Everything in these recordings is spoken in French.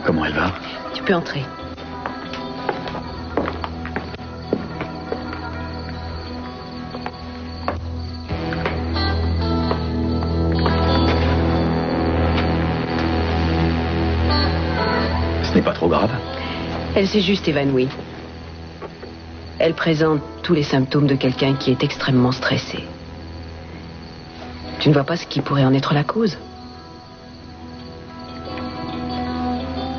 Comment elle va? Tu peux entrer. Ce n'est pas trop grave? Elle s'est juste évanouie. Elle présente tous les symptômes de quelqu'un qui est extrêmement stressé. Tu ne vois pas ce qui pourrait en être la cause?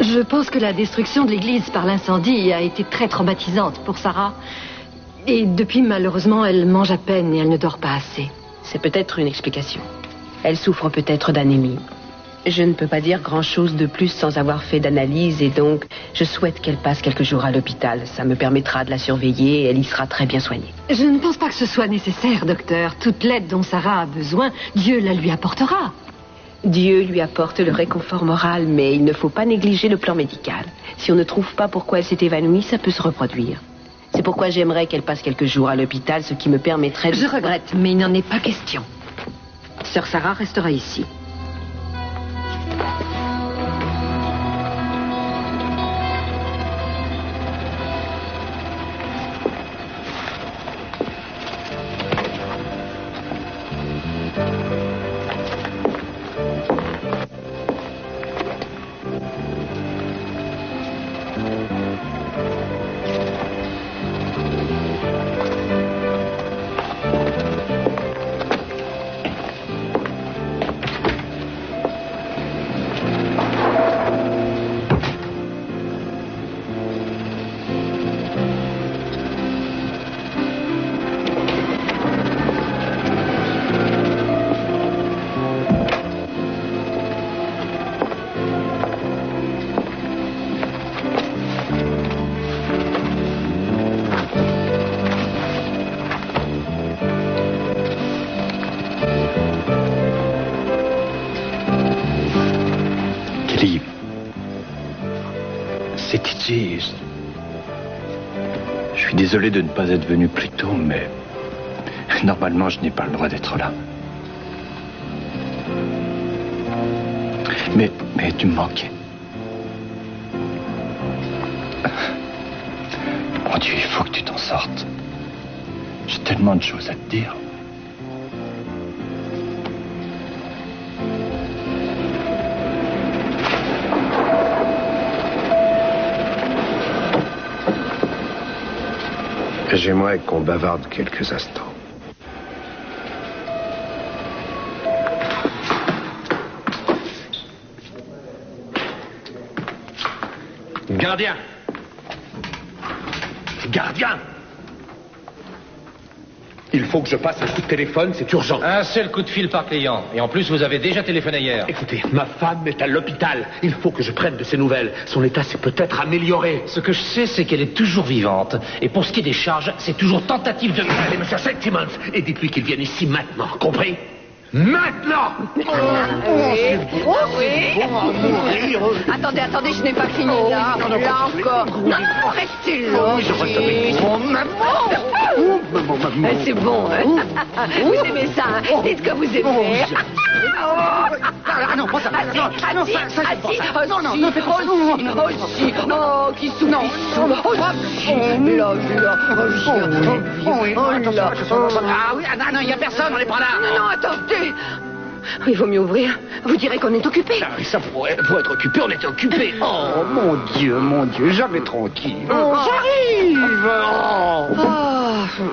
Je pense que la destruction de l'église par l'incendie a été très traumatisante pour Sarah. Et depuis, malheureusement, elle mange à peine et elle ne dort pas assez. C'est peut-être une explication. Elle souffre peut-être d'anémie. Je ne peux pas dire grand-chose de plus sans avoir fait d'analyse et donc je souhaite qu'elle passe quelques jours à l'hôpital. Ça me permettra de la surveiller et elle y sera très bien soignée. Je ne pense pas que ce soit nécessaire, docteur. Toute l'aide dont Sarah a besoin, Dieu la lui apportera. Dieu lui apporte le réconfort moral, mais il ne faut pas négliger le plan médical. Si on ne trouve pas pourquoi elle s'est évanouie, ça peut se reproduire. C'est pourquoi j'aimerais qu'elle passe quelques jours à l'hôpital, ce qui me permettrait de... Je regrette, mais il n'en est pas question. Sœur Sarah restera ici. Je suis désolé de ne pas être venu plus tôt, mais normalement, je n'ai pas le droit d'être là. Mais tu me manquais. Mon Dieu, il faut que tu t'en sortes. J'ai tellement de choses à te dire. J'aimerais qu'on bavarde quelques instants. Gardien! Gardien! Il faut que je passe un coup de téléphone, c'est urgent. Un seul coup de fil par client. Et en plus, vous avez déjà téléphoné hier. Écoutez, ma femme est à l'hôpital. Il faut que je prenne de ses nouvelles. Son état s'est peut-être amélioré. Ce que je sais, c'est qu'elle est toujours vivante. Et pour ce qui est des charges, c'est toujours tentative de... Allez, monsieur Saint-Simmons, et dites-lui qu'il vienne ici maintenant. Compris? Maintenant! Oui. Attendez, je n'ai pas fini là. Là encore. Non, restez là. C'est bon, hein? Vous aimez ça, hein? Dites que vous aimez. Non, pas ça. Non, Qui souffle. Ah non, il n'y a personne, on n'est pas là. Non, attendez. Il vaut mieux ouvrir. Vous direz qu'on est occupé. Ah oui, ça pour être occupé, on était occupé. Oh, mon Dieu, jamais tranquille. J'arrive!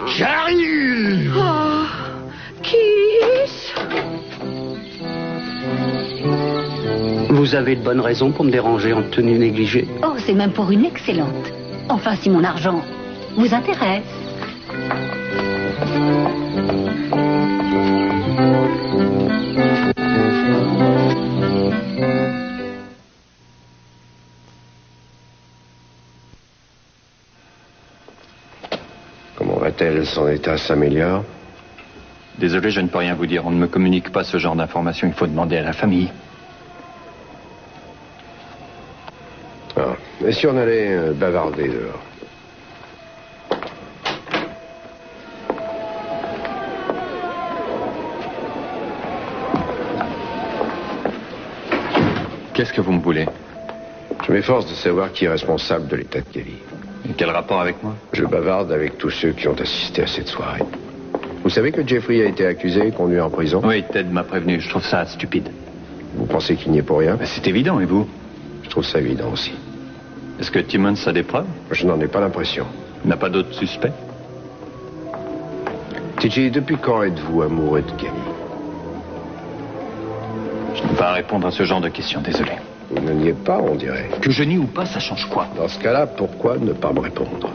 J'arrive! Kiss. Vous avez de bonnes raisons pour me déranger en tenue négligée. Oh, c'est même pour une excellente. Enfin, si mon argent vous intéresse. Comment va-t-elle? Son état s'améliore? Désolé, je ne peux rien vous dire. On ne me communique pas ce genre d'informations. Il faut demander à la famille. Ah. Et si on allait bavarder dehors? Qu'est-ce que vous me voulez? Je m'efforce de savoir qui est responsable de l'état de Kelly. Et quel rapport avec moi? Je bavarde avec tous ceux qui ont assisté à cette soirée. Vous savez que Jeffrey a été accusé et conduit en prison? Oui, Ted m'a prévenu. Je trouve ça stupide. Vous pensez qu'il n'y est pour rien? C'est évident, et vous? Je trouve ça évident aussi. Est-ce que Timmons a des preuves? Je n'en ai pas l'impression. N'a pas d'autres suspects? TJ, depuis quand êtes-vous amoureux de Kelly? Je ne peux pas répondre à ce genre de questions, désolé. Vous ne n'y êtes pas, on dirait. Que je nie ou pas, ça change quoi? Dans ce cas-là, pourquoi ne pas me répondre?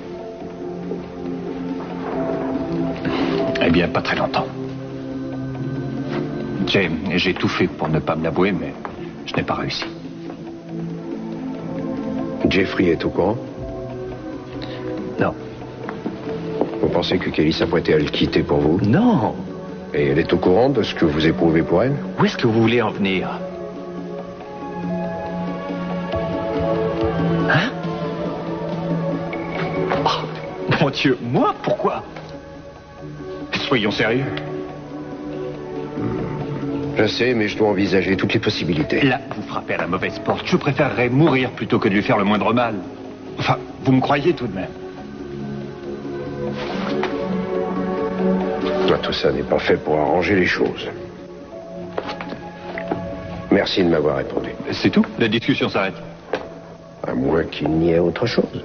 Eh bien, pas très longtemps. J'ai tout fait pour ne pas me l'avouer, mais je n'ai pas réussi. Jeffrey est au courant? Non. Vous pensez que Kelly s'apprêtait à le quitter pour vous? Non. Et elle est au courant de ce que vous éprouvez pour elle? Où est-ce que vous voulez en venir? Hein? Oh, mon Dieu, moi? Pourquoi? Soyons sérieux. Je sais, mais je dois envisager toutes les possibilités. Là, vous frappez à la mauvaise porte. Je préférerais mourir plutôt que de lui faire le moindre mal. Enfin, vous me croyez tout de même? Tout ça n'est pas fait pour arranger les choses. Merci de m'avoir répondu. C'est tout? La discussion s'arrête. À moins qu'il n'y ait autre chose.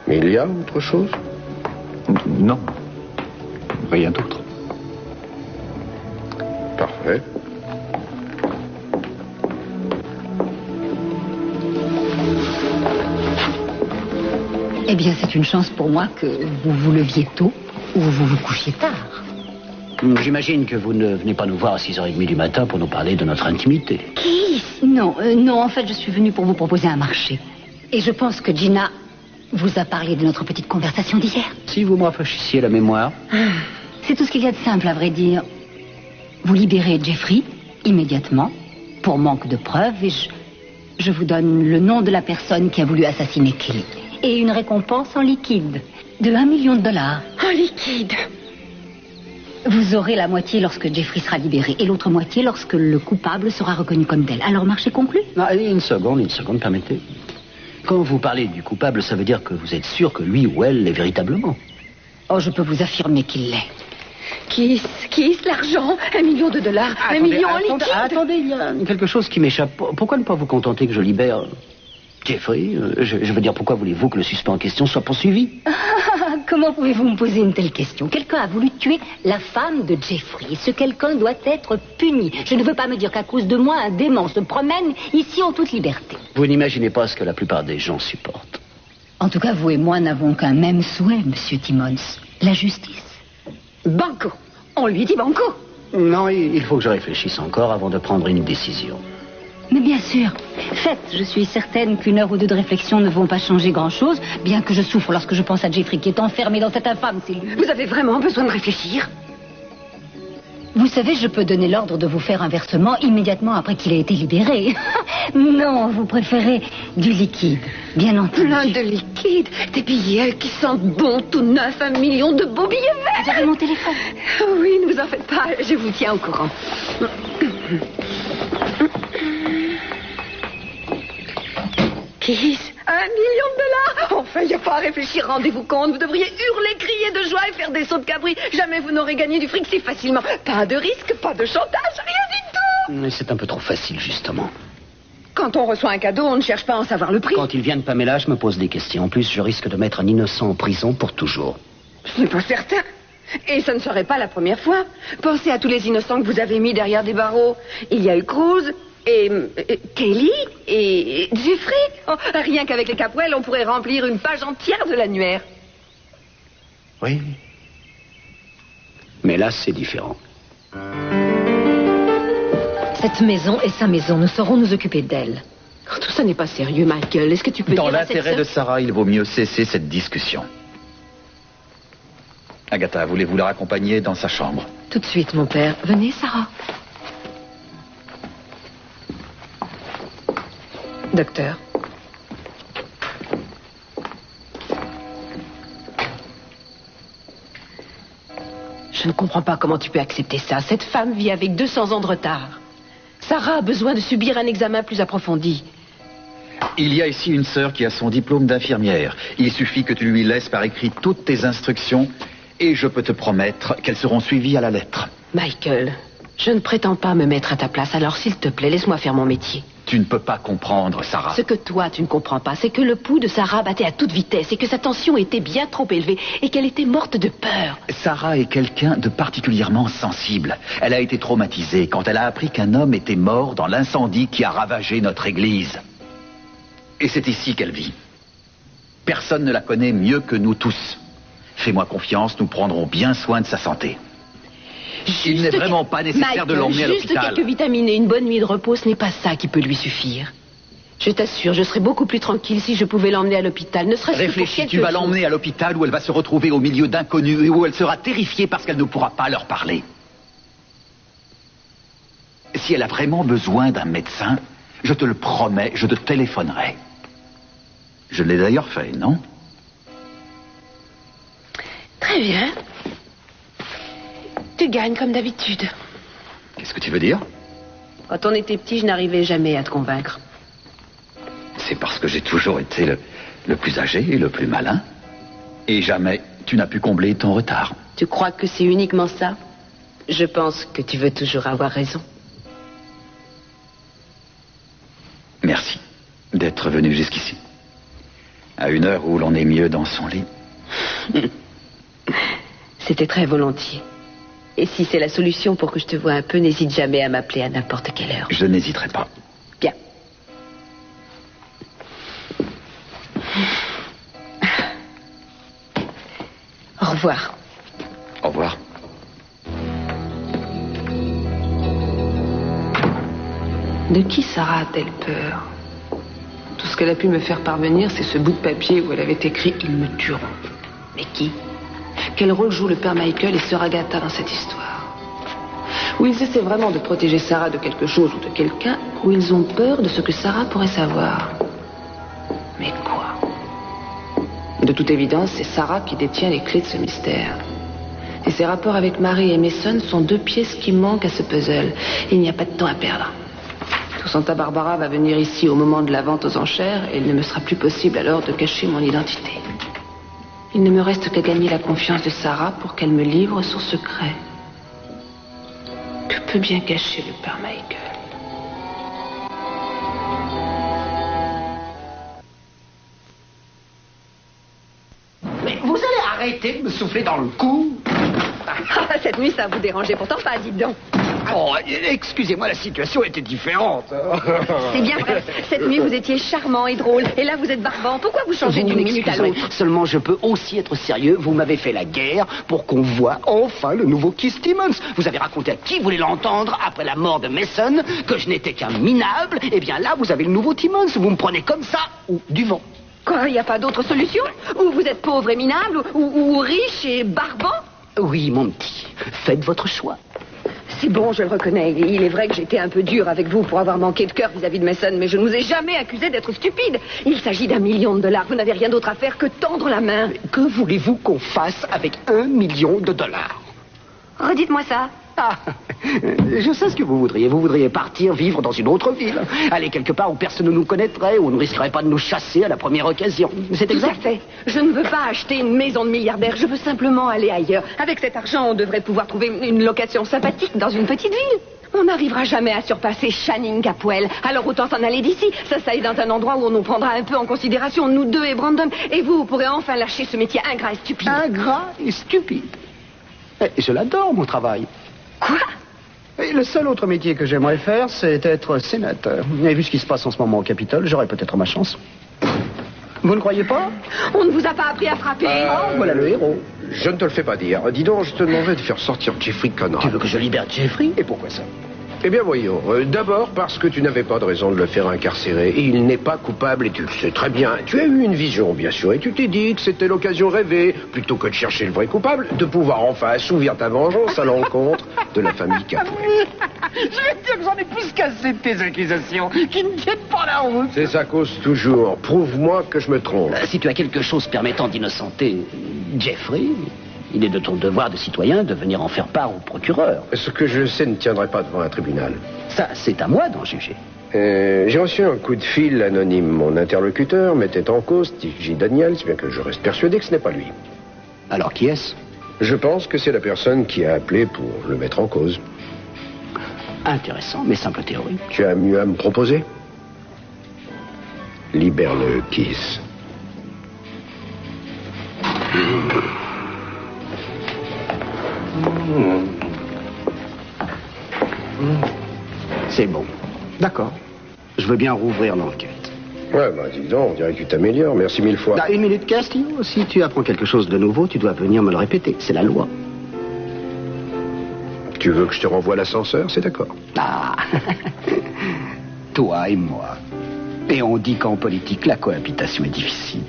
Mais il y a autre chose? Non. Rien d'autre. Parfait. Eh bien, c'est une chance pour moi que vous vous leviez tôt ou vous vous couchiez tard. J'imagine que vous ne venez pas nous voir à 6h30 du matin pour nous parler de notre intimité. Qui? Non, non, en fait, je suis venue pour vous proposer un marché. Et je pense que Gina vous a parlé de notre petite conversation d'hier. Si vous me rafraîchissiez la mémoire. C'est tout ce qu'il y a de simple, à vrai dire. Vous libérez Jeffrey, immédiatement, pour manque de preuves, et je vous donne le nom de la personne qui a voulu assassiner Kelly. Et une récompense en liquide, de $1 million. En liquide? Vous aurez la moitié lorsque Jeffrey sera libéré, et l'autre moitié lorsque le coupable sera reconnu comme tel. Alors, marché conclu? Ah, une seconde, permettez. Quand vous parlez du coupable, ça veut dire que vous êtes sûr que lui ou elle l'est véritablement? Oh, je peux vous affirmer qu'il l'est. Qui l'argent? $1 million? $1 million en liquide? Attendez, il y a quelque chose qui m'échappe. Pourquoi ne pas vous contenter que je libère Jeffrey? Je veux dire, pourquoi voulez-vous que le suspect en question soit poursuivi? Comment pouvez-vous me poser une telle question? Quelqu'un a voulu tuer la femme de Jeffrey. Ce quelqu'un doit être puni. Je ne veux pas me dire qu'à cause de moi, un démon se promène ici en toute liberté. Vous n'imaginez pas ce que la plupart des gens supportent. En tout cas, vous et moi n'avons qu'un même souhait, Monsieur Timmons. La justice. Banco. On lui dit banco. Non, il faut que je réfléchisse encore avant de prendre une décision. Mais bien sûr. Faites, je suis certaine qu'une heure ou deux de réflexion ne vont pas changer grand-chose, bien que je souffre lorsque je pense à Jeffrey qui est enfermé dans cette infâme cellule. Vous avez vraiment besoin de réfléchir? Vous savez, je peux donner l'ordre de vous faire un versement immédiatement après qu'il ait été libéré. Non, vous préférez du liquide, bien entendu. Plein de liquide, des billets qui sentent bon, tout neuf, $1 million de beaux billets verts. Vous avez mon téléphone? Oui, ne vous en faites pas, je vous tiens au courant. Kiss, $1 million? Enfin, il n'y a pas à réfléchir, rendez-vous compte. Vous devriez hurler, crier de joie et faire des sauts de cabri. Jamais vous n'aurez gagné du fric si facilement. Pas de risque, pas de chantage, rien du tout. Mais c'est un peu trop facile, justement. Quand on reçoit un cadeau, on ne cherche pas à en savoir le prix. Quand il vient de Pamela, je me pose des questions. En plus, je risque de mettre un innocent en prison pour toujours. Ce n'est pas certain. Et ça ne serait pas la première fois. Pensez à tous les innocents que vous avez mis derrière des barreaux. Il y a eu Cruz, et Kelly, et Jeffrey. Oh, rien qu'avec les Capwell, on pourrait remplir une page entière de l'annuaire. Oui. Mais là, c'est différent. Cette maison est sa maison. Nous saurons nous occuper d'elle. Oh, tout ça n'est pas sérieux, Michael. Est-ce que tu peux Dans dire à cette l'intérêt sœur- de Sarah, il vaut mieux cesser cette discussion. Agatha, voulez-vous la raccompagner dans sa chambre? Tout de suite, mon père. Venez, Sarah. Docteur. Je ne comprends pas comment tu peux accepter ça. Cette femme vit avec 200 ans de retard. Sarah a besoin de subir un examen plus approfondi. Il y a ici une sœur qui a son diplôme d'infirmière. Il suffit que tu lui laisses par écrit toutes tes instructions et je peux te promettre qu'elles seront suivies à la lettre. Michael, je ne prétends pas me mettre à ta place, alors s'il te plaît, laisse-moi faire mon métier. Tu ne peux pas comprendre, Sarah. Ce que toi, tu ne comprends pas, c'est que le pouls de Sarah battait à toute vitesse et que sa tension était bien trop élevée et qu'elle était morte de peur. Sarah est quelqu'un de particulièrement sensible. Elle a été traumatisée quand elle a appris qu'un homme était mort dans l'incendie qui a ravagé notre église. Et c'est ici qu'elle vit. Personne ne la connaît mieux que nous tous. Fais-moi confiance, nous prendrons bien soin de sa santé. Il n'est vraiment pas nécessaire de l'emmener à l'hôpital. Juste quelques vitamines et une bonne nuit de repos, ce n'est pas ça qui peut lui suffire. Je t'assure, je serais beaucoup plus tranquille si je pouvais l'emmener à l'hôpital, ne serait-ce que pour quelque chose. Réfléchis, tu vas l'emmener à l'hôpital où elle va se retrouver au milieu d'inconnus et où elle sera terrifiée parce qu'elle ne pourra pas leur parler. Si elle a vraiment besoin d'un médecin, je te le promets, je te téléphonerai. Je l'ai d'ailleurs fait, non? Très bien. Tu gagnes comme d'habitude. Qu'est-ce que tu veux dire? Quand on était petit, je n'arrivais jamais à te convaincre. C'est parce que j'ai toujours été le plus âgé et le plus malin. Et jamais tu n'as pu combler ton retard. Tu crois que c'est uniquement ça? Je pense que tu veux toujours avoir raison. Merci d'être venu jusqu'ici. À une heure où l'on est mieux dans son lit. C'était très volontiers. Et si c'est la solution pour que je te voie un peu, n'hésite jamais à m'appeler à n'importe quelle heure. Je n'hésiterai pas. Bien. Au revoir. Au revoir. De qui Sarah a-t-elle peur? Tout ce qu'elle a pu me faire parvenir, c'est ce bout de papier où elle avait écrit « Ils me tueront ». Mais qui? Quel rôle joue le père Michael et sœur Agatha dans cette histoire? Ou ils essaient vraiment de protéger Sarah de quelque chose ou de quelqu'un, ou ils ont peur de ce que Sarah pourrait savoir. Mais quoi? De toute évidence, c'est Sarah qui détient les clés de ce mystère. Et ses rapports avec Marie et Mason sont deux pièces qui manquent à ce puzzle. Il n'y a pas de temps à perdre. Tout Santa Barbara va venir ici au moment de la vente aux enchères et il ne me sera plus possible alors de cacher mon identité. Il ne me reste qu'à gagner la confiance de Sarah pour qu'elle me livre son secret. Que peut bien cacher le père Michael? Mais vous allez arrêter de me souffler dans le cou? Cette nuit, ça vous dérangeait pourtant pas, dites donc. Oh, excusez-moi, la situation était différente. C'est bien vrai. Cette nuit, vous étiez charmant et drôle. Et là, vous êtes barbant. Pourquoi vous changez d'une minute à l'autre? Seulement, je peux aussi être sérieux. Vous m'avez fait la guerre pour qu'on voit enfin le nouveau Keith Timmons. Vous avez raconté à qui voulait l'entendre après la mort de Mason que je n'étais qu'un minable. Eh bien là, vous avez le nouveau Timmons. Vous me prenez comme ça ou du vent. Quoi, il n'y a pas d'autre solution? Ou vous êtes pauvre et minable, ou riche et barbant? Oui, mon petit. Faites votre choix. C'est bon, je le reconnais. Il est vrai que j'étais un peu dur avec vous pour avoir manqué de cœur vis-à-vis de Mason, mais je ne vous ai jamais accusé d'être stupide. Il s'agit d'1 million de dollars. Vous n'avez rien d'autre à faire que tendre la main. Mais que voulez-vous qu'on fasse avec 1 million de dollars? Redites-moi ça. Ah, je sais ce que vous voudriez. Vous voudriez partir vivre dans une autre ville. Aller quelque part où personne ne nous connaîtrait, où on ne risquerait pas de nous chasser à la première occasion. C'est exact. Tout à fait. Je ne veux pas acheter une maison de milliardaire. Je veux simplement aller ailleurs. Avec cet argent, on devrait pouvoir trouver une location sympathique dans une petite ville. On n'arrivera jamais à surpasser Channing Capwell. Alors autant s'en aller d'ici. Ça est dans un endroit où on nous prendra un peu en considération, nous deux et Brandon. Et vous pourrez enfin lâcher ce métier ingrat et stupide. Ingrat et stupide? Je l'adore, mon travail. Quoi? Et le seul autre métier que j'aimerais faire, c'est être sénateur. Et vu ce qui se passe en ce moment au Capitole, j'aurais peut-être ma chance. Vous ne croyez pas? On ne vous a pas appris à frapper. Voilà le héros. Je ne te le fais pas dire. Dis donc, je te demanderais de faire sortir Jeffrey Conrad. Tu veux que je libère Jeffrey? Et pourquoi ça? Eh bien, voyons. D'abord, parce que tu n'avais pas de raison de le faire incarcérer. Et il n'est pas coupable et tu le sais très bien. Tu as eu une vision, bien sûr, et tu t'es dit que c'était l'occasion rêvée, plutôt que de chercher le vrai coupable, de pouvoir enfin assouvir ta vengeance à l'encontre de la famille Capwell. Je vais te dire que j'en ai plus qu'assez de tes accusations, qui ne tiennent pas la route. C'est sa cause toujours. Prouve-moi que je me trompe. Si tu as quelque chose permettant d'innocenter Jeffrey, il est de ton devoir de citoyen de venir en faire part au procureur. Ce que je sais ne tiendrait pas devant un tribunal. Ça, c'est à moi d'en juger. J'ai reçu un coup de fil anonyme. Mon interlocuteur mettait en cause T.J. Daniels, bien que je reste persuadé que ce n'est pas lui. Alors qui est-ce? Je pense que c'est la personne qui a appelé pour le mettre en cause. Intéressant, mais simple théorie. Tu as mieux à me proposer? Libère-le, Kiss. C'est bon. D'accord. Je veux bien rouvrir l'enquête. Ouais, bah dis donc, on dirait que tu t'améliores. Merci 1000 fois. Une minute, Castillo. Si tu apprends quelque chose de nouveau, tu dois venir me le répéter. C'est la loi. Tu veux que je te renvoie l'ascenseur? C'est d'accord. Ah. Toi et moi. Et on dit qu'en politique, la cohabitation est difficile.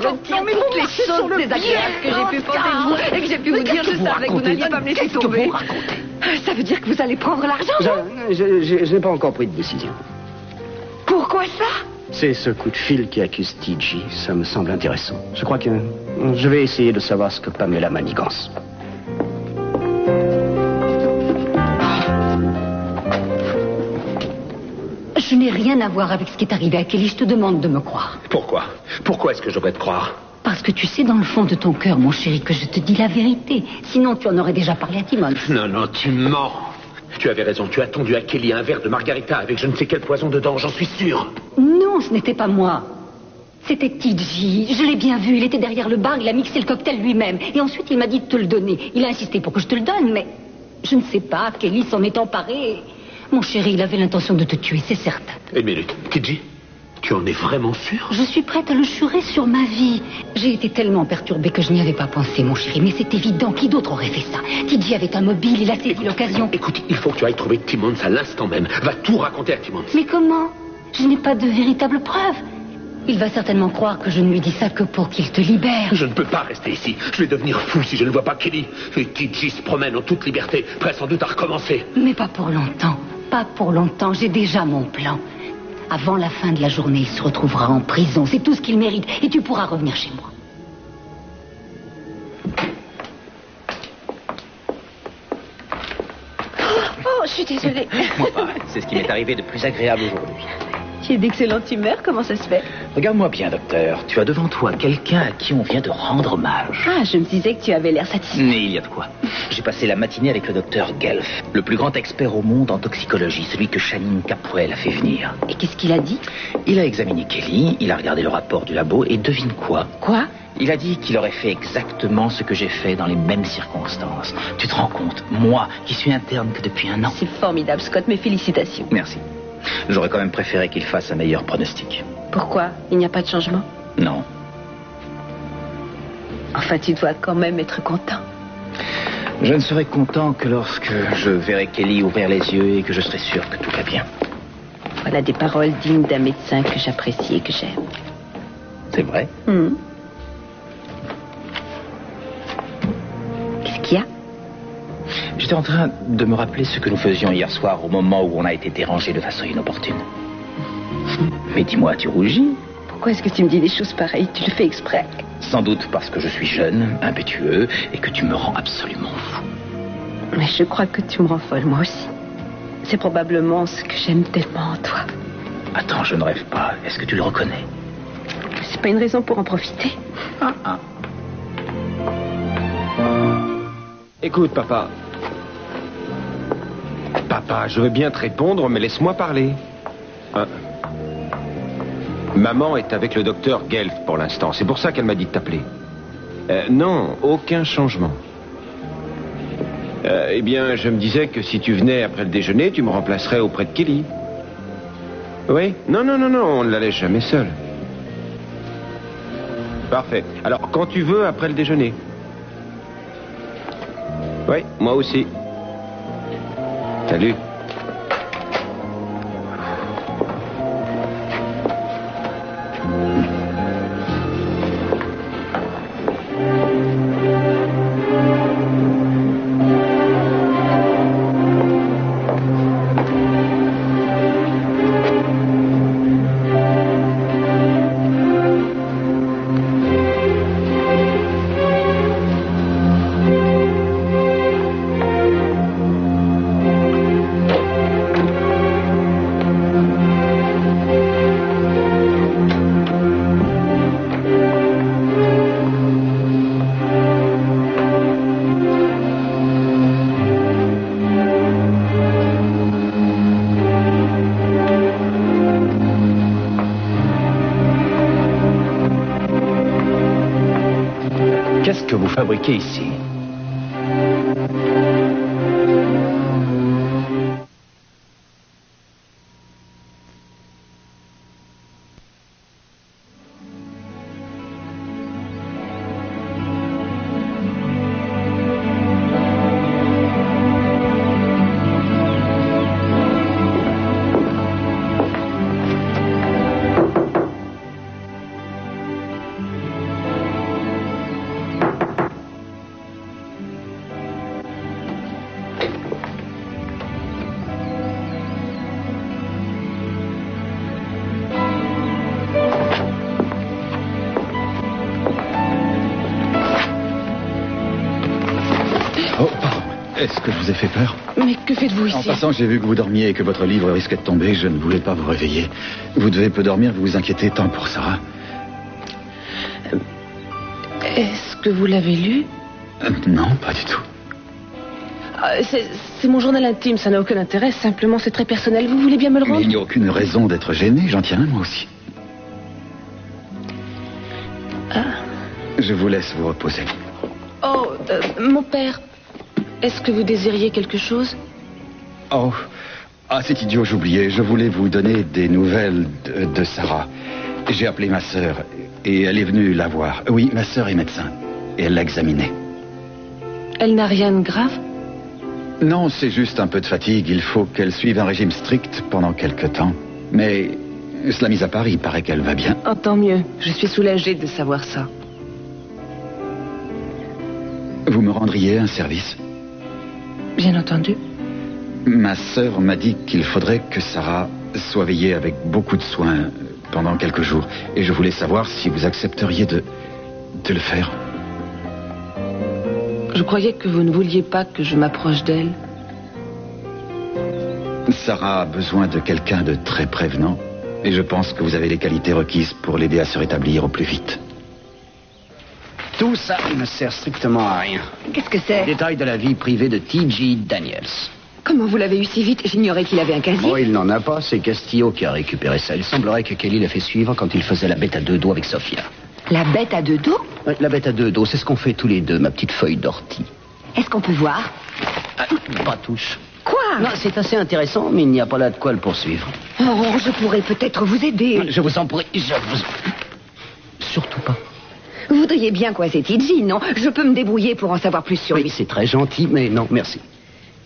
Toutes les choses désagréables que j'ai pu penser de vous et que j'ai pu vous dire, je savais que vous n'alliez pas me laisser tomber. Ça veut dire que vous allez prendre l'argent? Je n'ai pas encore pris de décision. Pourquoi ça? C'est ce coup de fil qui accuse TJ. Ça me semble intéressant. Je crois que je vais essayer de savoir ce que Pamela manigance. Je n'ai rien à voir avec ce qui est arrivé à Kelly. Je te demande de me croire. Pourquoi? Pourquoi est-ce que je devrais te croire? Parce que tu sais dans le fond de ton cœur, mon chéri, que je te dis la vérité. Sinon, tu en aurais déjà parlé à Timmons. Non, tu mens. Tu avais raison, tu as tendu à Kelly un verre de margarita avec je ne sais quel poison dedans, j'en suis sûr. Non, ce n'était pas moi. C'était TJ. Je l'ai bien vu, il était derrière le bar, il a mixé le cocktail lui-même. Et ensuite, il m'a dit de te le donner. Il a insisté pour que je te le donne, mais je ne sais pas, Kelly s'en est emparé. Mon chéri, il avait l'intention de te tuer, c'est certain. Une minute, TJ, tu en es vraiment sûr? Je suis prête à le jurer sur ma vie. J'ai été tellement perturbée que je n'y avais pas pensé, mon chéri. Mais c'est évident, qui d'autre aurait fait ça? TJ avait un mobile, il a saisi l'occasion. Écoute, il faut que tu ailles trouver Timmons à l'instant même. Va tout raconter à Timmons. Mais comment? Je n'ai pas de véritable preuve. Il va certainement croire que je ne lui dis ça que pour qu'il te libère. Je ne peux pas rester ici. Je vais devenir fou si je ne vois pas Kelly. Et TJ se promène en toute liberté, prêt sans doute à recommencer. Mais pas pour longtemps. Pas pour longtemps. J'ai déjà mon plan. Avant la fin de la journée, il se retrouvera en prison. C'est tout ce qu'il mérite. Et tu pourras revenir chez moi. Oh, je suis désolée. Moi pas. C'est ce qui m'est arrivé de plus agréable aujourd'hui. Tu es d'excellente humeur, comment ça se fait? Regarde-moi bien, docteur. Tu as devant toi quelqu'un à qui on vient de rendre hommage. Ah, je me disais que tu avais l'air satisfait. Mais il y a de quoi. J'ai passé la matinée avec le docteur Guelph, le plus grand expert au monde en toxicologie, celui que Channing Capwell a fait venir. Et qu'est-ce qu'il a dit? Il a examiné Kelly, il a regardé le rapport du labo et devine quoi? Quoi? Il a dit qu'il aurait fait exactement ce que j'ai fait dans les mêmes circonstances. Tu te rends compte? Moi, qui suis interne que depuis 1 an. C'est formidable, Scott, mes félicitations. Merci. J'aurais quand même préféré qu'il fasse un meilleur pronostic. Pourquoi? Il n'y a pas de changement? Non. Enfin, tu dois quand même être content. Je ne serai content que lorsque je verrai Kelly ouvrir les yeux et que je serai sûr que tout va bien. Voilà des paroles dignes d'un médecin que j'apprécie et que j'aime. C'est vrai? Qu'est-ce qu'il y a? J'étais en train de me rappeler ce que nous faisions hier soir au moment où on a été dérangé de façon inopportune. Mais dis-moi, tu rougis? Pourquoi est-ce que tu me dis des choses pareilles? Tu le fais exprès? Sans doute parce que je suis jeune, impétueux, et que tu me rends absolument fou. Mais je crois que tu me rends folle, moi aussi. C'est probablement ce que j'aime tellement en toi. Attends, je ne rêve pas. Est-ce que tu le reconnais? C'est pas une raison pour en profiter. Écoute, papa. Papa, je veux bien te répondre, mais laisse-moi parler. Maman est avec le docteur Guelph pour l'instant. C'est pour ça qu'elle m'a dit de t'appeler. Non, aucun changement. Eh bien, je me disais que si tu venais après le déjeuner, tu me remplacerais auprès de Kelly. Oui? Non, on ne la laisse jamais seule. Parfait. Alors, quand tu veux, après le déjeuner. Oui, moi aussi. Salut. fabriqués ici. Est-ce que je vous ai fait peur? Mais que faites-vous ici? En passant, j'ai vu que vous dormiez et que votre livre risquait de tomber. Je ne voulais pas vous réveiller. Vous devez peu dormir, vous vous inquiétez tant pour Sarah. Est-ce que vous l'avez lu? Non, pas du tout. C'est mon journal intime, ça n'a aucun intérêt. Simplement, c'est très personnel. Vous voulez bien me le rendre? Mais il n'y a aucune raison d'être gêné. J'en tiens un, moi aussi. Je vous laisse vous reposer. Oh, mon père, est-ce que vous désiriez quelque chose? Oh, c'est idiot, j'oubliais. Je voulais vous donner des nouvelles de Sarah. J'ai appelé ma sœur et elle est venue la voir. Oui, ma sœur est médecin et elle l'a examinée. Elle n'a rien de grave? Non, c'est juste un peu de fatigue. Il faut qu'elle suive un régime strict pendant quelque temps. Mais cela mis à part, il paraît qu'elle va bien. Oh, tant mieux. Je suis soulagée de savoir ça. Vous me rendriez un service? Bien entendu. Ma sœur m'a dit qu'il faudrait que Sarah soit veillée avec beaucoup de soin pendant quelques jours. Et je voulais savoir si vous accepteriez de le faire. Je croyais que vous ne vouliez pas que je m'approche d'elle. Sarah a besoin de quelqu'un de très prévenant. Et je pense que vous avez les qualités requises pour l'aider à se rétablir au plus vite. Tout ça ne sert strictement à rien. Qu'est-ce que c'est? Détails de la vie privée de T.J. Daniels. Comment vous l'avez eu si vite? J'ignorais qu'il avait un casier. Oh, il n'en a pas, c'est Castillo qui a récupéré ça. Il semblerait que Kelly l'a fait suivre quand il faisait la bête à deux dos avec Sophia. La bête à deux dos? Oui, la bête à deux dos, c'est ce qu'on fait tous les deux, ma petite feuille d'ortie. Est-ce qu'on peut voir? Pas touche. Quoi? Non, c'est assez intéressant, mais il n'y a pas là de quoi le poursuivre. Oh, je pourrais peut-être vous aider. Je vous en prie, surtout pas. Vous voudriez bien croiser T.J., non? Je peux me débrouiller pour en savoir plus sur lui. Oui, c'est très gentil, mais non, merci.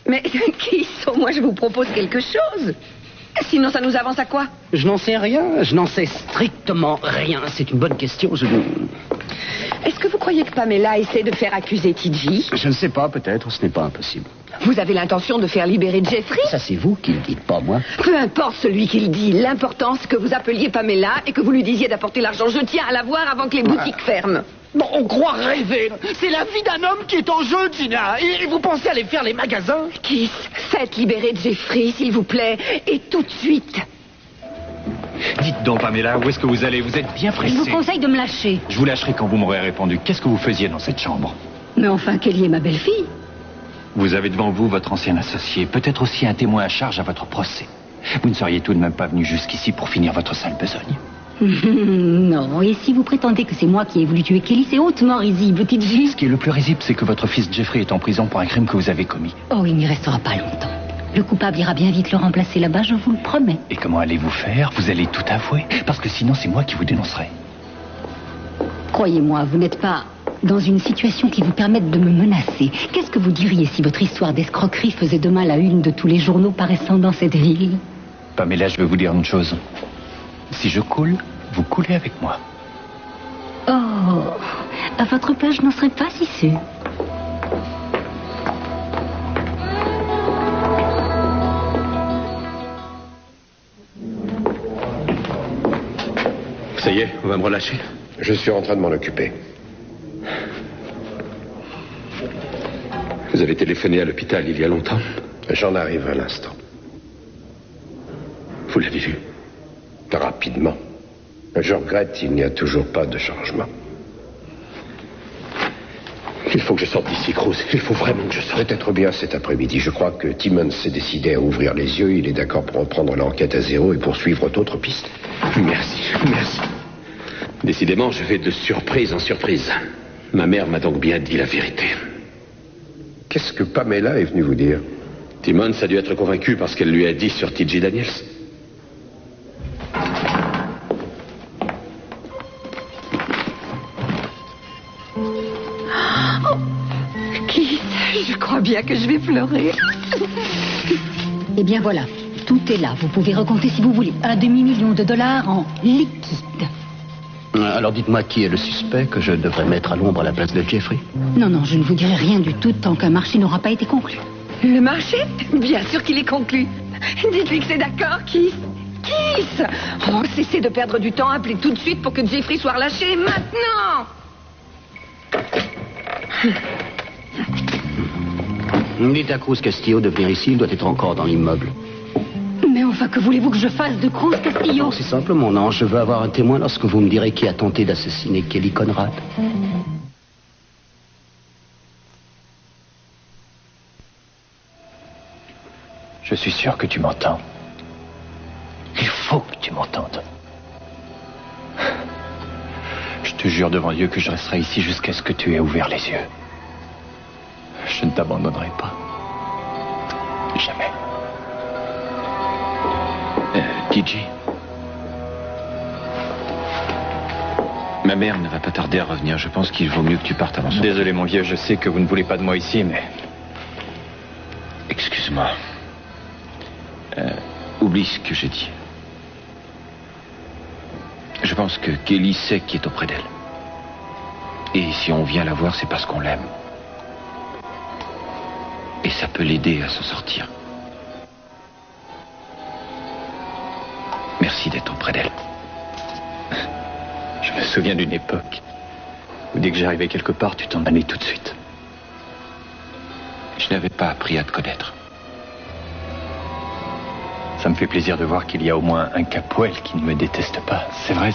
Mais qui sont? Moi, je vous propose quelque chose. Sinon, ça nous avance à quoi? Je n'en sais rien. Je n'en sais strictement rien. C'est une bonne question. Est-ce que vous croyez que Pamela essaie de faire accuser T.J.? Je ne sais pas, peut-être. Ce n'est pas impossible. Vous avez l'intention de faire libérer Jeffrey? Ça, c'est vous qui le dites, pas moi. Peu importe celui qui le dit. L'important, c'est que vous appeliez Pamela et que vous lui disiez d'apporter l'argent. Je tiens à la voir avant que les boutiques ferment. Bon, on croit rêver. C'est la vie d'un homme qui est en jeu, Gina. Et vous pensez aller faire les magasins? Kiss, faites libérer Jeffrey, s'il vous plaît. Et tout de suite. Dites donc, Pamela, où est-ce que vous allez? Vous êtes bien pressée. Je vous conseille de me lâcher. Je vous lâcherai quand vous m'aurez répondu. Qu'est-ce que vous faisiez dans cette chambre? Mais enfin, Kelly est ma belle-fille. Vous avez devant vous votre ancien associé, peut-être aussi un témoin à charge à votre procès. Vous ne seriez tout de même pas venu jusqu'ici pour finir votre sale besogne. Non, et si vous prétendez que c'est moi qui ai voulu tuer Kelly, c'est hautement risible, T.J. Ce qui est le plus risible, c'est que votre fils Jeffrey est en prison pour un crime que vous avez commis. Oh, il n'y restera pas longtemps. Le coupable ira bien vite le remplacer là-bas, je vous le promets. Et comment allez-vous faire? Vous allez tout avouer? Parce que sinon, c'est moi qui vous dénoncerai. Croyez-moi, vous n'êtes pas dans une situation qui vous permette de me menacer. Qu'est-ce que vous diriez si votre histoire d'escroquerie faisait demain la une de tous les journaux paraissant dans cette ville? Pamela, je vais vous dire une chose. Si je coule, vous coulez avec moi. Oh, à votre place, je n'en serais pas si sûre. Ça y est, on va me relâcher. Je suis en train de m'en occuper. Vous avez téléphoné à l'hôpital il y a longtemps? J'en arrive à l'instant. Vous l'avez vu? Rapidement. Je regrette, il n'y a toujours pas de changement. Il faut que je sorte d'ici, Cruz. Il faut vraiment que je sorte. Peut-être bien cet après-midi. Je crois que Timmons s'est décidé à ouvrir les yeux. Il est d'accord pour reprendre l'enquête à zéro et poursuivre d'autres pistes. Merci, merci. Décidément, je vais de surprise en surprise. Ma mère m'a donc bien dit la vérité. Qu'est-ce que Pamela est venue vous dire? Timmons a dû être convaincu par ce qu'elle lui a dit sur T.J. Daniels. Keith, je crois bien que je vais pleurer. Eh bien voilà, tout est là. Vous pouvez recompter si vous voulez. $1 demi-million en liquide. Alors dites-moi qui est le suspect que je devrais mettre à l'ombre à la place de Jeffrey? Non, je ne vous dirai rien du tout tant qu'un marché n'aura pas été conclu. Le marché? Bien sûr qu'il est conclu. Dites-lui que c'est d'accord, Keith. Keith! Oh, cessez de perdre du temps. Appelez tout de suite pour que Jeffrey soit relâché maintenant! Dites à Cruz Castillo de venir ici, il doit être encore dans l'immeuble. Mais enfin, que voulez-vous que je fasse de Cruz Castillo? Non, c'est simple, mon ange. Je veux avoir un témoin lorsque vous me direz qui a tenté d'assassiner Kelly Conrad. Je suis sûr que tu m'entends. Il faut que tu m'entendes. Je te jure devant Dieu que je resterai ici jusqu'à ce que tu aies ouvert les yeux. Je ne t'abandonnerai pas. Jamais. TJ. Ma mère ne va pas tarder à revenir. Je pense qu'il vaut mieux que tu partes avant son... Désolé, mon vieux, je sais que vous ne voulez pas de moi ici, mais... Excuse-moi. Oublie ce que j'ai dit. Je pense que Kelly sait qui est auprès d'elle. Et si on vient la voir, c'est parce qu'on l'aime. Et ça peut l'aider à s'en sortir. Merci d'être auprès d'elle. Je me souviens d'une époque où dès que j'arrivais quelque part, tu t'en allais tout de suite. Je n'avais pas appris à te connaître. Ça me fait plaisir de voir qu'il y a au moins un Capwell qui ne me déteste pas. C'est vrai.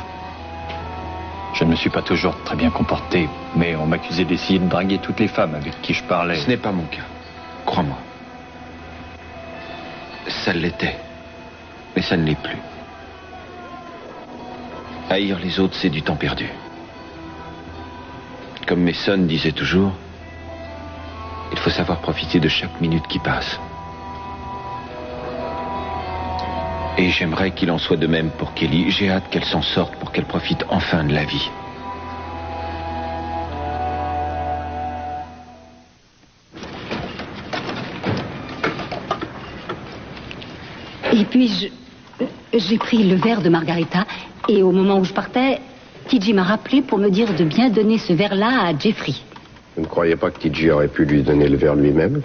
Je ne me suis pas toujours très bien comporté, mais on m'accusait d'essayer de draguer toutes les femmes avec qui je parlais. Ce n'est pas mon cas. Crois-moi. Ça l'était. Mais ça ne l'est plus. Haïr les autres, c'est du temps perdu. Comme Mason disait toujours, il faut savoir profiter de chaque minute qui passe. Et j'aimerais qu'il en soit de même pour Kelly. J'ai hâte qu'elle s'en sorte pour qu'elle profite enfin de la vie. Et puis, j'ai pris le verre de Margarita, et au moment où je partais, TJ m'a rappelé pour me dire de bien donner ce verre-là à Jeffrey. Vous ne croyez pas que TJ aurait pu lui donner le verre lui-même?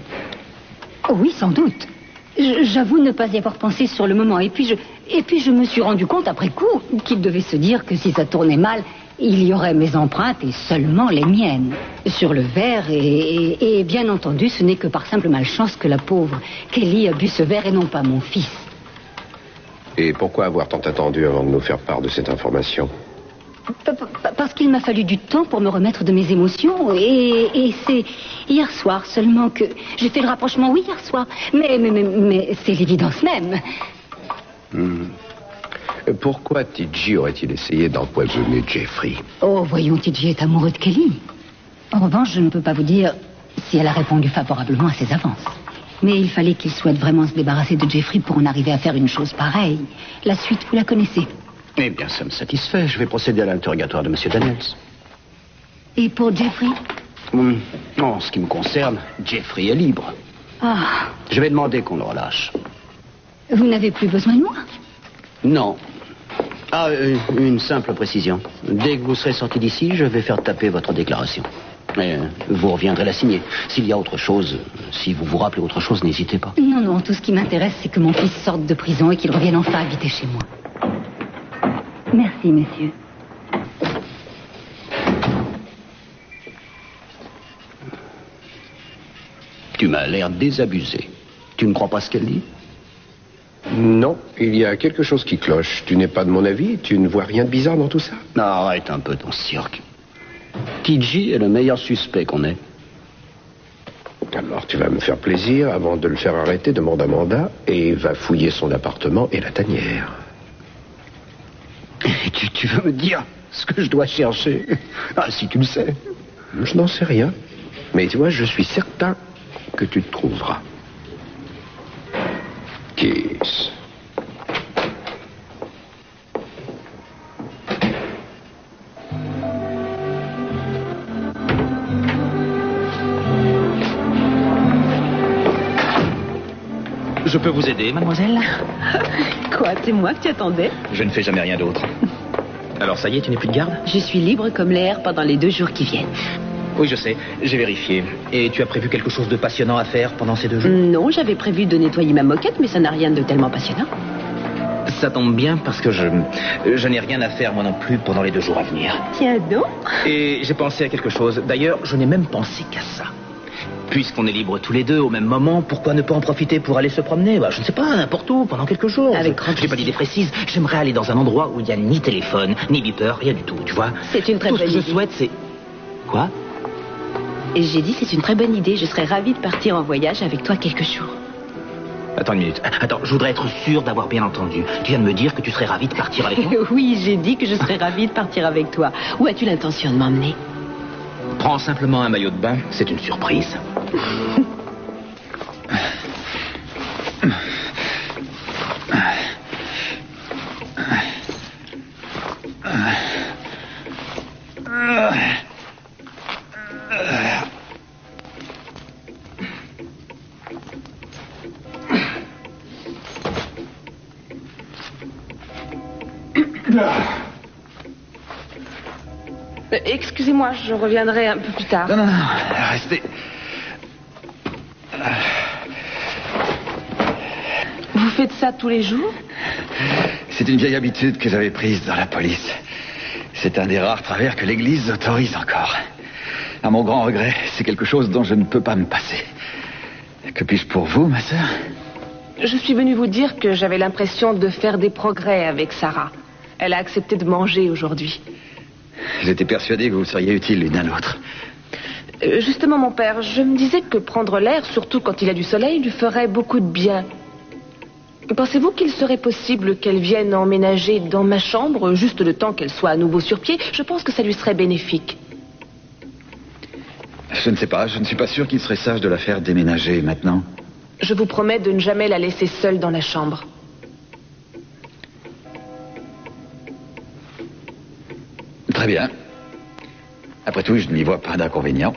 Oh oui, sans doute. J'avoue ne pas y avoir pensé sur le moment. Et puis je me suis rendu compte après coup qu'il devait se dire que si ça tournait mal, il y aurait mes empreintes et seulement les miennes sur le verre. Et bien entendu, ce n'est que par simple malchance que la pauvre Kelly a bu ce verre et non pas mon fils. Et pourquoi avoir tant attendu avant de nous faire part de cette information? Parce qu'il m'a fallu du temps pour me remettre de mes émotions. Et c'est hier soir seulement que j'ai fait le rapprochement. Oui, hier soir. Mais c'est l'évidence même. Pourquoi TJ aurait-il essayé d'empoisonner Jeffrey? Oh, voyons, TJ est amoureux de Kelly. En revanche, je ne peux pas vous dire si elle a répondu favorablement à ses avances. Mais il fallait qu'il souhaite vraiment se débarrasser de Jeffrey pour en arriver à faire une chose pareille. La suite, vous la connaissez. Eh bien, ça me satisfait. Je vais procéder à l'interrogatoire de M. Daniels. Et pour Jeffrey? En ce qui me concerne, Jeffrey est libre. Ah. Je vais demander qu'on le relâche. Vous n'avez plus besoin de moi? Non. Ah, une simple précision. Dès que vous serez sorti d'ici, je vais faire taper votre déclaration. Mais vous reviendrez la signer. S'il y a autre chose, si vous vous rappelez autre chose, n'hésitez pas. Non, tout ce qui m'intéresse, c'est que mon fils sorte de prison et qu'il revienne enfin habiter chez moi. Merci, messieurs. Tu m'as l'air désabusé. Tu ne crois pas ce qu'elle dit? Non, il y a quelque chose qui cloche. Tu n'es pas de mon avis? Tu ne vois rien de bizarre dans tout ça? Arrête un peu ton cirque. TJ est le meilleur suspect qu'on ait. Alors tu vas me faire plaisir, avant de le faire arrêter, demande à mandat et va fouiller son appartement et la tanière. Tu veux me dire ce que je dois chercher? Ah, si tu le sais. Je n'en sais rien. Mais tu vois, je suis certain que tu te trouveras. Kiss. Je peux vous aider, mademoiselle? Quoi, c'est moi que tu attendais? Je ne fais jamais rien d'autre. Alors ça y est, tu n'es plus de garde? Je suis libre comme l'air pendant les 2 jours qui viennent. Oui, je sais, j'ai vérifié. Et tu as prévu quelque chose de passionnant à faire pendant ces 2 jours? Non, j'avais prévu de nettoyer ma moquette, mais ça n'a rien de tellement passionnant. Ça tombe bien parce que je n'ai rien à faire moi non plus pendant les 2 jours à venir. Tiens donc. Et j'ai pensé à quelque chose. D'ailleurs, je n'ai même pensé qu'à ça. Puisqu'on est libres tous les deux au même moment, pourquoi ne pas en profiter pour aller se promener? Je ne sais pas, n'importe où, pendant quelques jours. Avec grand plaisir. J'ai pas d'idée précise. J'aimerais aller dans un endroit où il n'y a ni téléphone, ni beeper, rien du tout, tu vois. C'est une très bonne idée. Tout ce que je souhaite, c'est... Quoi? Et j'ai dit, c'est une très bonne idée. Je serais ravie de partir en voyage avec toi quelques jours. Attends une minute. Attends, je voudrais être sûr d'avoir bien entendu. Tu viens de me dire que tu serais ravie de partir avec moi? Oui, j'ai dit que je serais ravie de partir avec toi. Où as-tu l'intention de m'emmener? Prends simplement un maillot de bain, c'est une surprise. Excusez-moi, je reviendrai un peu plus tard. Non, restez. Vous faites ça tous les jours? C'est une vieille habitude que j'avais prise dans la police. C'est un des rares travers que l'Église autorise encore. À mon grand regret, c'est quelque chose dont je ne peux pas me passer. Que puis-je pour vous, ma sœur? Je suis venue vous dire que j'avais l'impression de faire des progrès avec Sarah. Elle a accepté de manger aujourd'hui. J'étais persuadé que vous seriez utiles l'une à l'autre. Justement, mon père, je me disais que prendre l'air, surtout quand il y a du soleil, lui ferait beaucoup de bien. Pensez-vous qu'il serait possible qu'elle vienne emménager dans ma chambre, juste le temps qu'elle soit à nouveau sur pied? Je pense que ça lui serait bénéfique. Je ne sais pas, je ne suis pas sûr qu'il serait sage de la faire déménager maintenant. Je vous promets de ne jamais la laisser seule dans la chambre. Très bien. Après tout, je n'y vois pas d'inconvénient.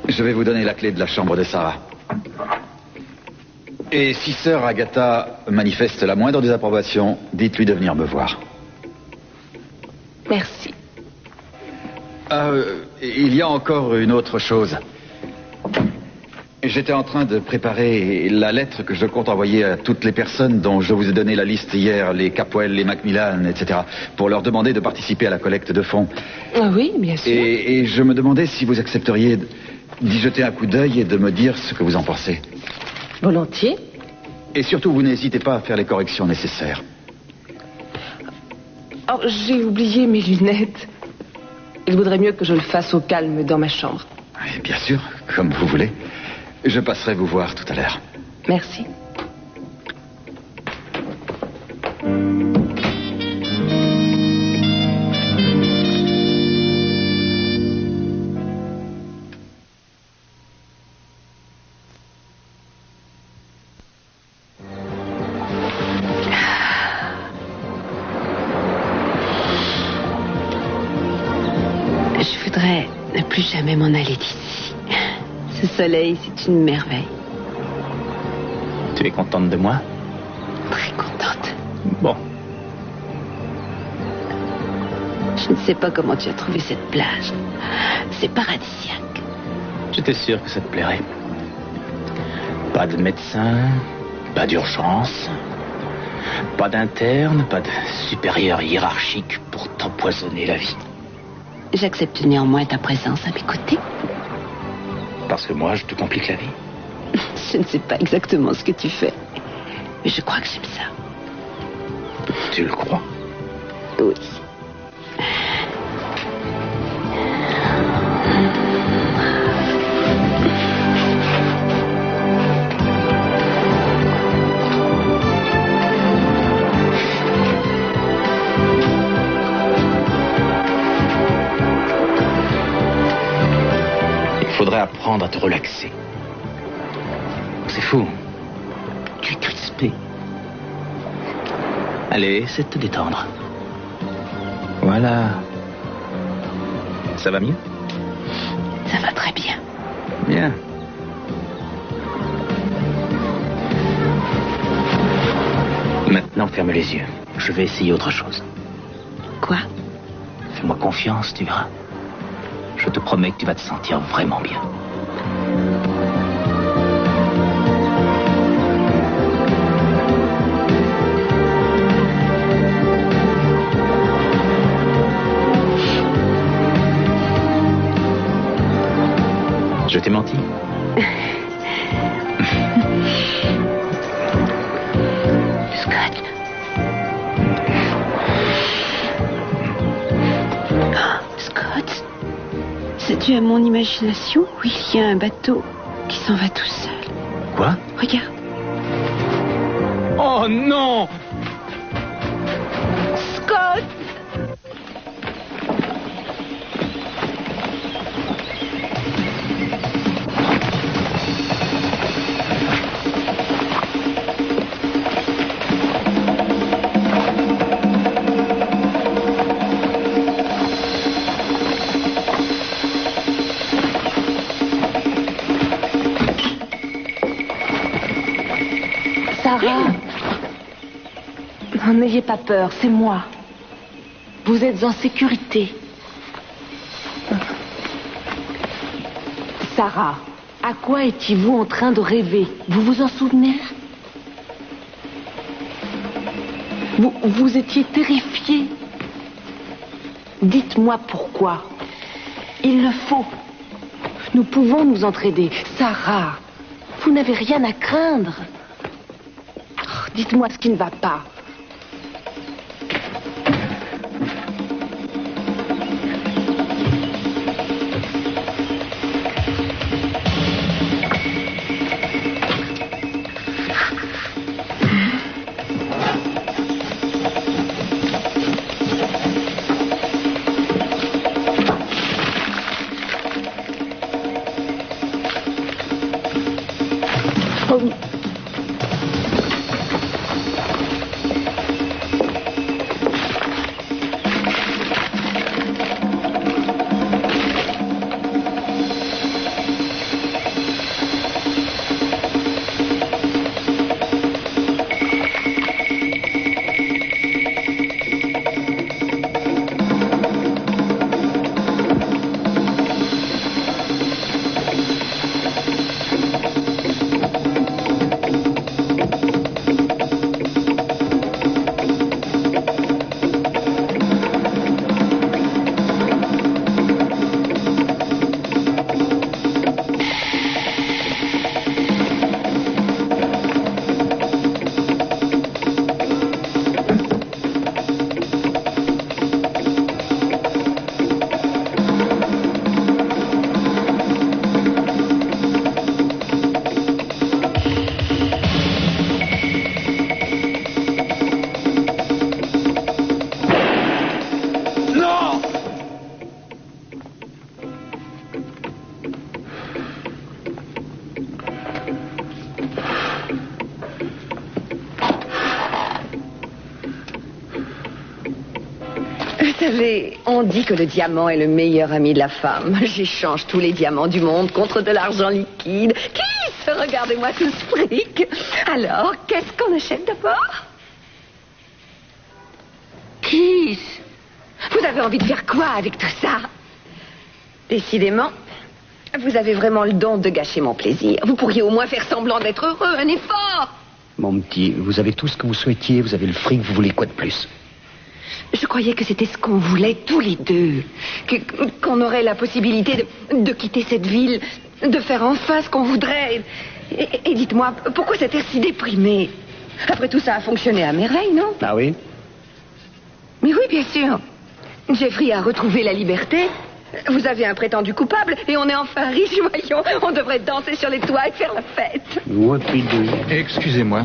Je vais vous donner la clé de la chambre de Sarah. Et si sœur Agatha manifeste la moindre désapprobation, dites-lui de venir me voir. Merci. Il y a encore une autre chose. J'étais en train de préparer la lettre que je compte envoyer à toutes les personnes dont je vous ai donné la liste hier, les Capwell, les Macmillan, etc., pour leur demander de participer à la collecte de fonds. Ah oui, bien sûr. Et je me demandais si vous accepteriez d'y jeter un coup d'œil et de me dire ce que vous en pensez. Volontiers. Et surtout, vous n'hésitez pas à faire les corrections nécessaires. Oh, j'ai oublié mes lunettes. Il vaudrait mieux que je le fasse au calme dans ma chambre. Et bien sûr, comme vous voulez. Je passerai vous voir tout à l'heure. Merci. Je voudrais ne plus jamais m'en aller d'ici. Ce soleil, c'est une merveille. Tu es contente de moi? Très contente. Bon. Je ne sais pas comment tu as trouvé cette plage. C'est paradisiaque. J'étais sûr que ça te plairait. Pas de médecin, pas d'urgence, pas d'interne, pas de supérieur hiérarchique pour t'empoisonner la vie. J'accepte néanmoins ta présence à mes côtés. Parce que moi, je te complique la vie. Je ne sais pas exactement ce que tu fais, mais je crois que j'aime ça. Tu le crois? Oui. apprendre à te relaxer. C'est fou. Tu es crispé. Allez, essaie de te détendre. Voilà. Ça va mieux? Ça va très bien. Bien. Maintenant, ferme les yeux. Je vais essayer autre chose. Quoi? Fais-moi confiance, tu verras. Je te promets que tu vas te sentir vraiment bien. Je t'ai menti? Scott. Scott. C'est-tu à mon imagination ou il y a un bateau qui s'en va tout seul? Quoi? Regarde. Oh non! Scott! Sarah, n'ayez pas peur, c'est moi. Vous êtes en sécurité. Sarah, à quoi étiez-vous en train de rêver? Vous vous en souvenez? Vous étiez terrifiée. Dites-moi pourquoi. Il le faut. Nous pouvons nous entraider. Sarah, vous n'avez rien à craindre. Dites-moi ce qui ne va pas. Vous savez, on dit que le diamant est le meilleur ami de la femme. J'échange tous les diamants du monde contre de l'argent liquide. Kiss, regardez-moi tout ce fric. Alors, qu'est-ce qu'on achète d'abord? Kiss, vous avez envie de faire quoi avec tout ça? Décidément, vous avez vraiment le don de gâcher mon plaisir. Vous pourriez au moins faire semblant d'être heureux, un effort. Mon petit, vous avez tout ce que vous souhaitiez, vous avez le fric, vous voulez quoi de plus? Je croyais que c'était ce qu'on voulait tous les deux. Qu'on aurait la possibilité de quitter cette ville, de faire enfin ce qu'on voudrait. Et dites-moi, pourquoi cet air si déprimé? Après tout, ça a fonctionné à merveille, non? Ah oui? Mais oui, bien sûr. Jeffrey a retrouvé la liberté. Vous avez un prétendu coupable et on est enfin riche, voyons. On devrait danser sur les toits et faire la fête. Excusez-moi.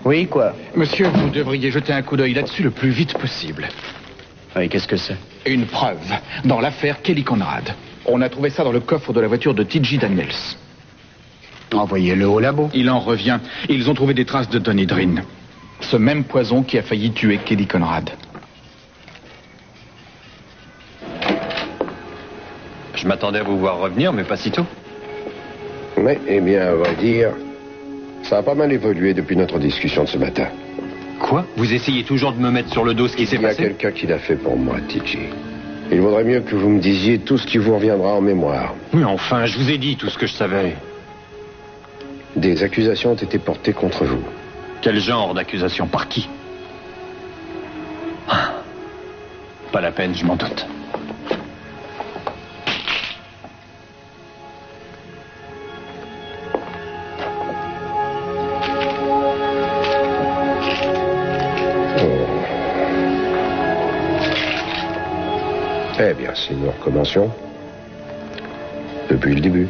Oui, quoi? Monsieur, vous devriez jeter un coup d'œil là-dessus le plus vite possible. Oui, qu'est-ce que c'est? Une preuve dans l'affaire Kelly Conrad. On a trouvé ça dans le coffre de la voiture de T.J. Daniels. Envoyez-le au labo. Il en revient. Ils ont trouvé des traces de donidrine. Ce même poison qui a failli tuer Kelly Conrad. Je m'attendais à vous voir revenir, mais pas si tôt. Mais, eh bien, à vrai dire, ça a pas mal évolué depuis notre discussion de ce matin. Quoi? Vous essayez toujours de me mettre sur le dos ce qui s'est passé? Il y a quelqu'un qui l'a fait pour moi, TJ. Il vaudrait mieux que vous me disiez tout ce qui vous reviendra en mémoire. Mais enfin, je vous ai dit tout ce que je savais. Des accusations ont été portées contre vous. Quel genre d'accusation? Par qui? Pas la peine, je m'en doute. Eh bien, si nous recommencions depuis le début.